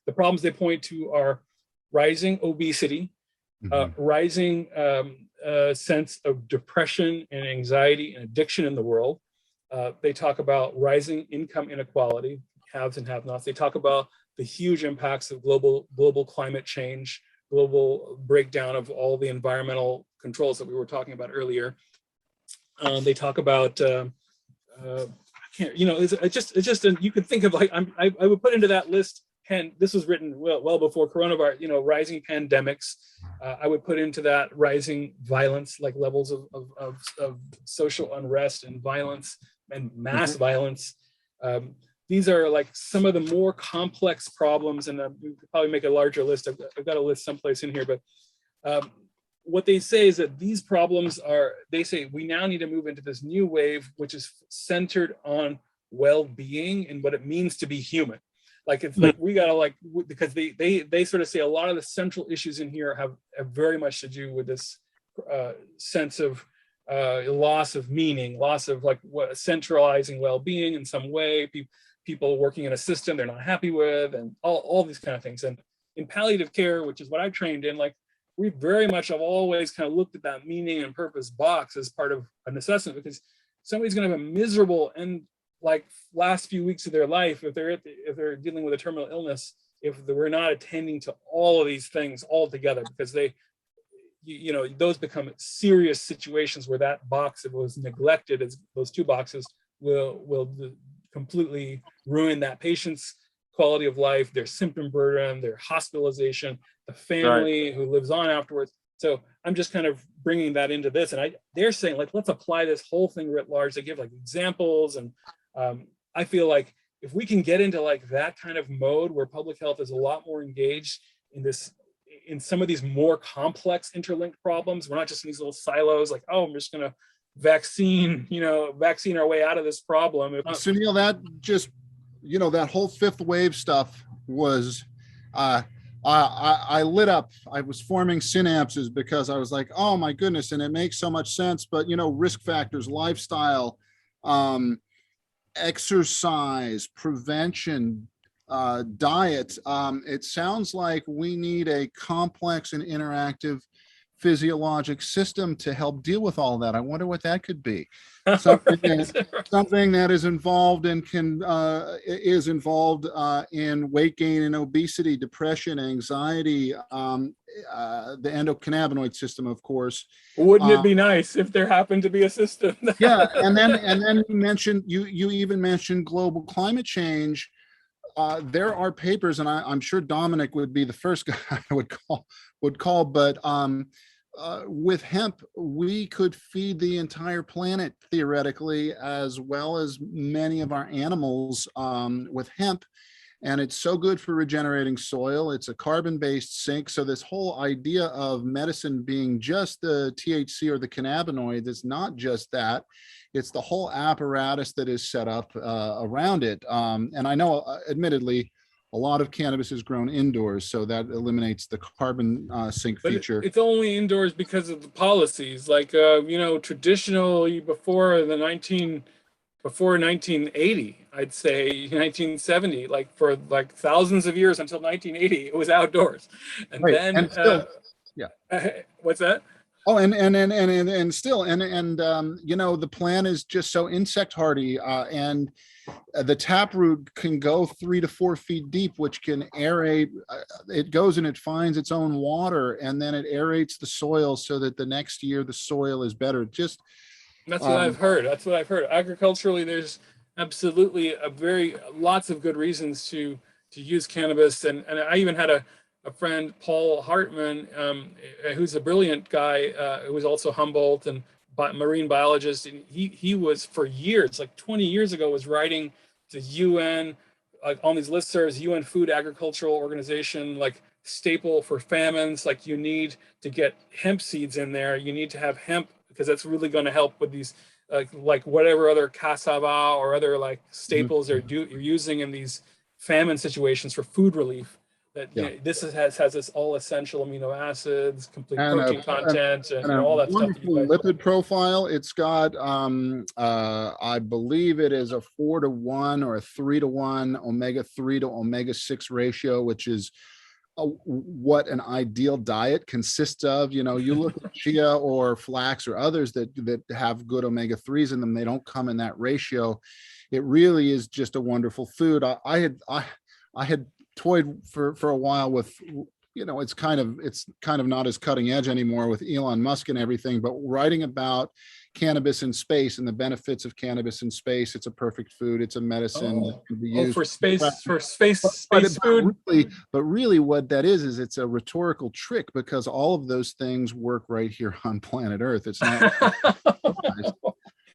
the problems they point to are rising obesity, rising sense of depression and anxiety and addiction in the world. They talk about rising income inequality, haves and have-nots. They talk about the huge impacts of global climate change, global breakdown of all the environmental controls that we were talking about earlier. They talk about it's just you could think of like I would put into that list. And this was written well before coronavirus. Rising pandemics. I would put into that rising violence, like levels of social unrest and violence and mass violence. These are like some of the more complex problems, and we could probably make a larger list. I've got a list someplace in here, but what they say is that these problems they say we now need to move into this new wave, which is centered on well-being and what it means to be human. Like it's like we gotta because they sort of say a lot of the central issues in here have very much to do with this sense of loss of meaning, loss of centralizing well-being in some way, people working in a system they're not happy with, and all these kind of things. And in palliative care, which is what I trained in, we very much have always kind of looked at that meaning and purpose box as part of an assessment, because somebody's going to have a miserable and last few weeks of their life if they're dealing with a terminal illness, if we're not attending to all of these things all together, because those become serious situations where that box that was neglected, as those two boxes, will completely ruin that patient's quality of life, their symptom burden, their hospitalization, the family who lives on afterwards. So I'm just kind of bringing that into this, and they're saying let's apply this whole thing writ large. They give examples, and I feel like if we can get into that kind of mode where public health is a lot more engaged in some of these more complex interlinked problems, we're not just in these little silos I'm just going to vaccine our way out of this problem. Sunil, that just that whole fifth wave stuff was I lit up. I was forming synapses because I was like, oh my goodness, and it makes so much sense. But risk factors, lifestyle, exercise, prevention, diet. It sounds like we need a complex and interactive physiologic system to help deal with all that. I wonder what that could be. Something that is involved and is involved in weight gain and obesity, depression, anxiety, the endocannabinoid system, of course. Wouldn't it be nice if there happened to be a system? Yeah, and then you even mentioned global climate change. There are papers, and I'm sure Dominic would be the first guy I would call, but with hemp, we could feed the entire planet theoretically, as well as many of our animals with hemp. And it's so good for regenerating soil. It's a carbon-based sink. So this whole idea of medicine being just the THC or the cannabinoid is not just that. It's the whole apparatus that is set up around it. And I know, admittedly, a lot of cannabis is grown indoors, so that eliminates the carbon sink feature. It's only indoors because of the policies. Traditionally before 1980, I'd say 1970, for thousands of years until 1980, it was outdoors. And right. Then, and still, what's that? Oh, and still, the plant is just so insect hardy, and the taproot can go 3 to 4 feet deep, which can aerate. It goes and it finds its own water, and then it aerates the soil so that the next year the soil is better. That's what I've heard. Agriculturally, there's absolutely lots of good reasons to use cannabis, and I even had a friend, Paul Hartman, who's a brilliant guy, who was also Humboldt and marine biologist, and he was for years, 20 years ago, was writing to UN, on these listservs, UN Food Agricultural Organization, staple for famines, you need to get hemp seeds in there. You need to have hemp because that's really going to help with these, whatever other cassava or other staples you're using in these famine situations for food relief. that Yeah. this has this all essential amino acids, complete And protein content, and and a all that stuff that you wonderful guys. lipid profile. It's got, I believe it is a 4-to-1 or a 3-to-1 omega-3 to omega-6 ratio, which is what an ideal diet consists of. You know, you look at chia or flax or others that have good omega-3s in them, they don't come in that ratio. It really is just a wonderful food. I had toyed for a while with, you know, it's kind of not as cutting edge anymore with Elon Musk and everything, but writing about cannabis in space and the benefits of cannabis in space. It's a perfect food. It's a medicine that can be used For space food. but really what that is it's a rhetorical trick, because all of those things work right here on planet Earth. It's not